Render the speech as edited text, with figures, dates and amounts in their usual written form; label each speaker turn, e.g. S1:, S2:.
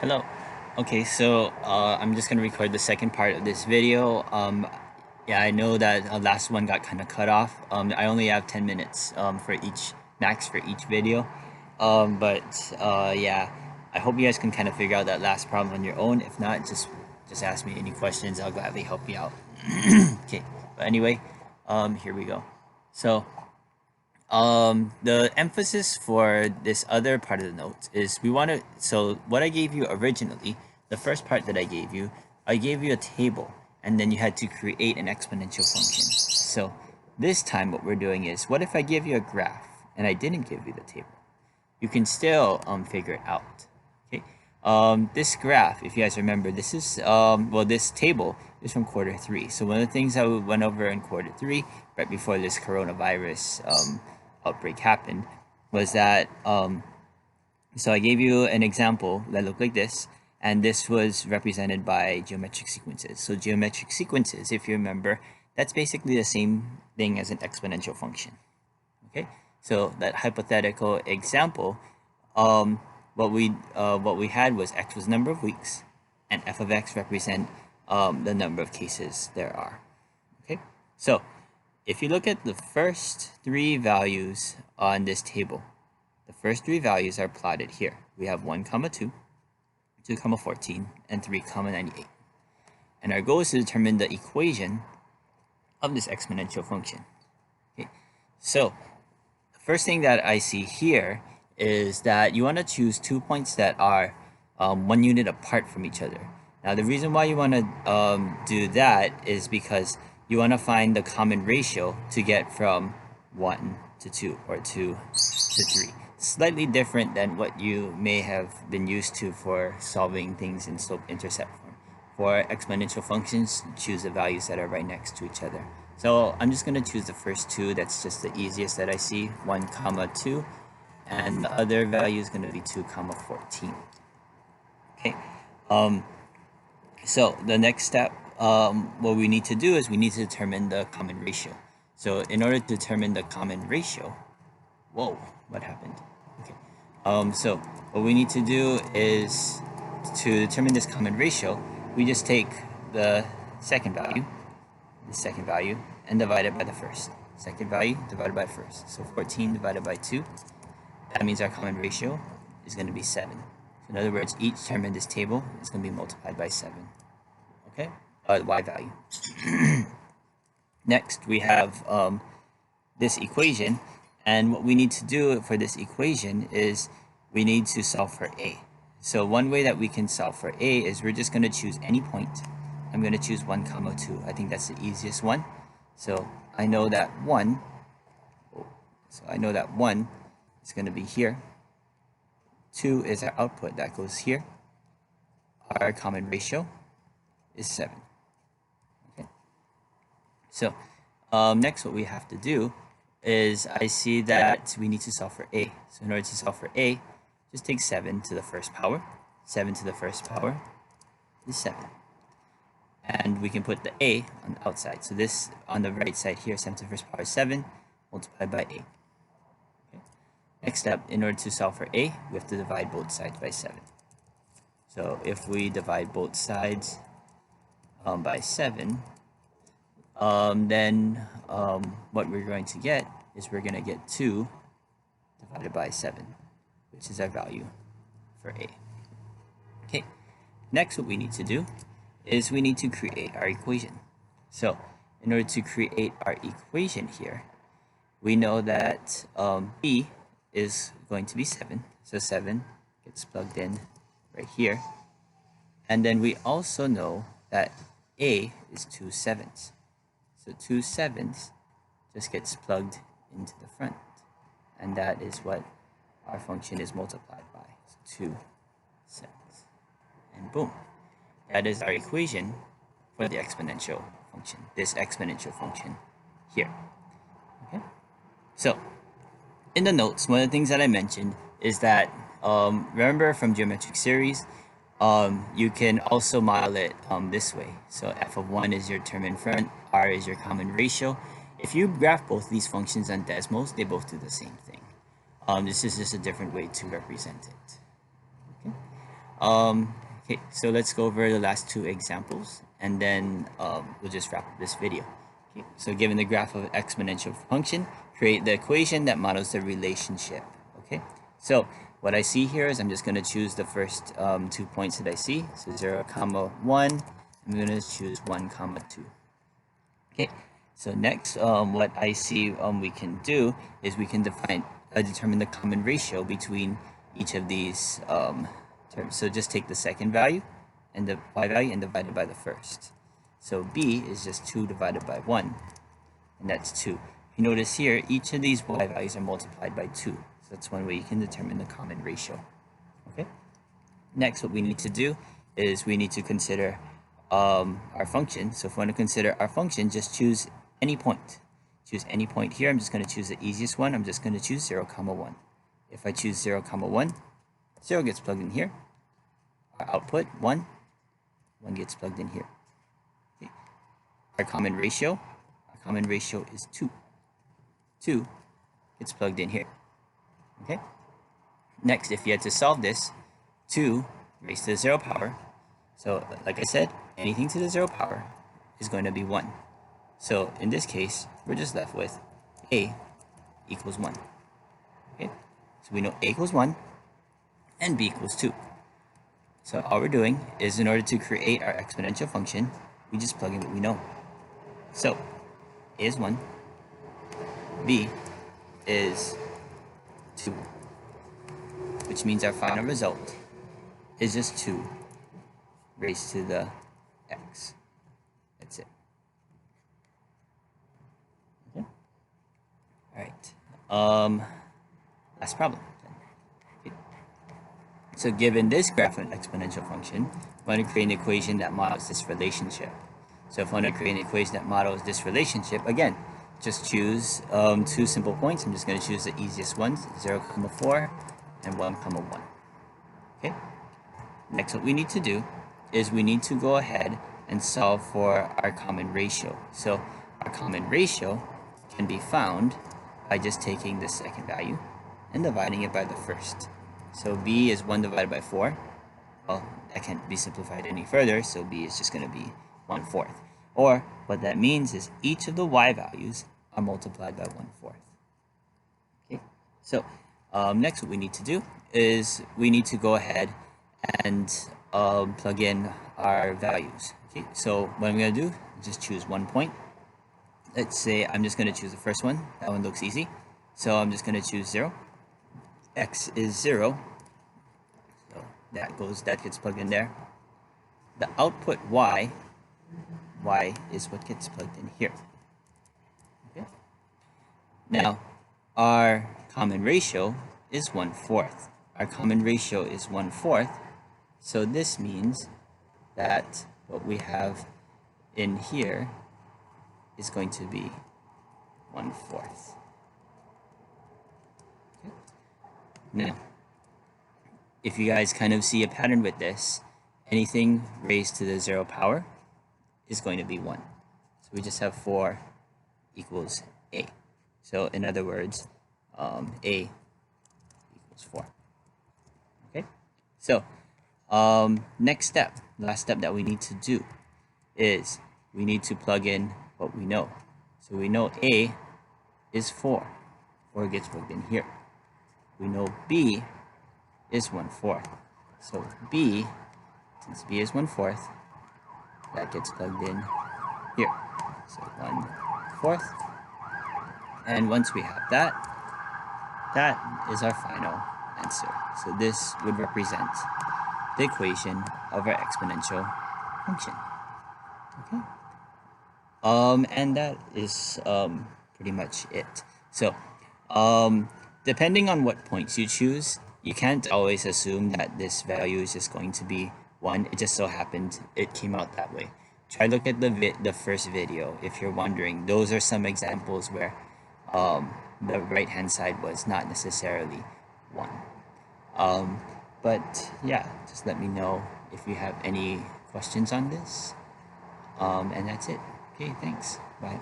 S1: Hello. Okay, so I'm just gonna record the second part of this video. Yeah, I know that last one got kind of cut off. I only have 10 minutes for each max for each video. But yeah, I hope you guys can kind of figure out that last problem on your own. If not, just ask me any questions. I'll gladly help you out. Okay, but anyway, here we go. So the emphasis for this other part of the notes is we want to, so what I gave you originally, the first part that I gave you a table and then you had to create an exponential function. So this time what we're doing is, what if I give you a graph and I didn't give you the table? You can still figure it out. Okay. This graph, if you guys remember, this is well, this table is from quarter 3. So one of the things that we went over in quarter 3, right before this coronavirus outbreak happened, was that so I gave you an example that looked like this, and this was represented by geometric sequences. So geometric sequences, if you remember, that's basically the same thing as an exponential function. Okay, so that hypothetical example, what we had was x was number of weeks, and f of x represent the number of cases there are. Okay, so if you look at the first 3 values on this table, the first 3 values are plotted here. We have 1 comma 2, 2 comma 14, and 3 comma 98. And our goal is to determine the equation of this exponential function. Okay, so the first thing that I see here is that you want to choose 2 points that are 1 unit apart from each other. Now the reason why you want to do that is because you want to find the common ratio to get from 1 to 2 or 2 to 3. Slightly different than what you may have been used to for solving things in slope-intercept form. For exponential functions, choose the values that are right next to each other. So I'm just going to choose the first 2. That's just the easiest that I see, 1 comma 2. And the other value is going to be 2 comma 14. Okay. So the next step, what we need to do is we need to determine the common ratio. So in order to determine the common ratio, whoa, what happened? Okay. So what we need to do is, to determine this common ratio, we just take the second value, and divide it by the first. Second value divided by first. So 14 divided by 2. That means our common ratio is going to be 7. So in other words, each term in this table is going to be multiplied by 7. Okay? The y value. Next, we have this equation. And what we need to do for this equation is we need to solve for a. So one way that we can solve for a is we're just going to choose any point. I'm going to choose 1 comma 2. I think that's the easiest one. So I know that 1. So I know that 1 is going to be here. 2 is our output that goes here. Our common ratio is 7. Okay. So next, what we have to do is, I see that we need to solve for a. So in order to solve for a, just take 7 to the first power. 7 to the first power is 7. And we can put the a on the outside. So this on the right side here, 7 to the first power is 7 multiplied by a. Okay. Next step, in order to solve for a, we have to divide both sides by 7. So if we divide both sides by 7, then what we're going to get is we're going to get 2 divided by 7, which is our value for a. Okay, next what we need to do is we need to create our equation. So in order to create our equation here, we know that b is going to be 7. So 7 gets plugged in right here. And then we also know that a is 2 sevenths. So 2 sevenths just gets plugged into the front. And that is what our function is multiplied by. So 2 sevenths. And boom. That is our equation for the exponential function. This exponential function here. Okay. So in the notes, one of the things that I mentioned is that, remember from geometric series, you can also model it this way. So f of 1 is your term in front, r is your common ratio. If you graph both these functions on decimals, they both do the same thing. This is just a different way to represent it. Okay. Okay, so let's go over the last two examples, and then we'll just wrap up this video. Okay, so given the graph of an exponential function, create the equation that models the relationship. Okay, so what I see here is I'm just going to choose the first 2 points that I see. So 0, 1. I'm going to choose 1, 2. Okay, so next what I see we can do is we can determine the common ratio between each of these terms. So just take the second value and the y value and divide it by the first. So b is just 2 divided by 1, and that's 2. If you notice here, each of these y values are multiplied by 2. So that's one way you can determine the common ratio. Okay. Next, what we need to do is we need to consider our function. So if we want to consider our function, just choose any point. Choose any point here. I'm just going to choose the easiest one. I'm just going to choose 0, 1. If I choose 0, 1, 0 gets plugged in here. Our output, 1 gets plugged in here. Okay. Our common ratio is 2. 2 gets plugged in here. Okay. Next, if you had to solve this, 2 raised to the 0 power. So like I said, anything to the 0 power is going to be 1. So in this case, we're just left with a equals 1. Okay, so we know a equals 1 and b equals 2. So all we're doing is, in order to create our exponential function, we just plug in what we know. So a is 1, b is 2, which means our final result is just 2 raised to the x. That's it. Okay. All right. Last problem. Okay. So given this graph of an exponential function, we want to create an equation that models this relationship. So if I want to create an equation that models this relationship, again, just choose 2 simple points. I'm just going to choose the easiest ones, 0, 4 and 1, 1. Okay. Next, what we need to do is we need to go ahead and solve for our common ratio. So our common ratio can be found by just taking the second value and dividing it by the first. So b is 1 divided by 4. Well, that can't be simplified any further, so b is just going to be 1/4. Or what that means is each of the y values are multiplied by 1/4. Okay, so next what we need to do is we need to go ahead and plug in our values. Okay, so what I'm going to do, just choose 1 point. Let's say I'm just going to choose the first one. That one looks easy. So I'm just going to choose 0. X is 0. So that gets plugged in there. The output y is what gets plugged in here. Okay. Now, our common ratio is 1/4. Our common ratio is 1/4. So this means that what we have in here is going to be 1/4. Okay. Now, if you guys kind of see a pattern with this, anything raised to the 0 power is going to be 1. So we just have 4 equals a. So in other words, a equals 4. Okay, so next step, last step that we need to do is we need to plug in what we know. So we know a is 4. 4 gets plugged in here. We know b is 1/4. So b, since b is 1/4, that gets plugged in here. So 1/4. And once we have that, that is our final answer. So this would represent the equation of our exponential function. Okay. And that is pretty much it. So depending on what points you choose, you can't always assume that this value is just going to be 1. It just so happened it came out that way. Try look at the first video if you're wondering. Those are some examples where the right hand side was not necessarily 1. But yeah, just let me know if you have any questions on this. And that's it. Okay, thanks. Bye.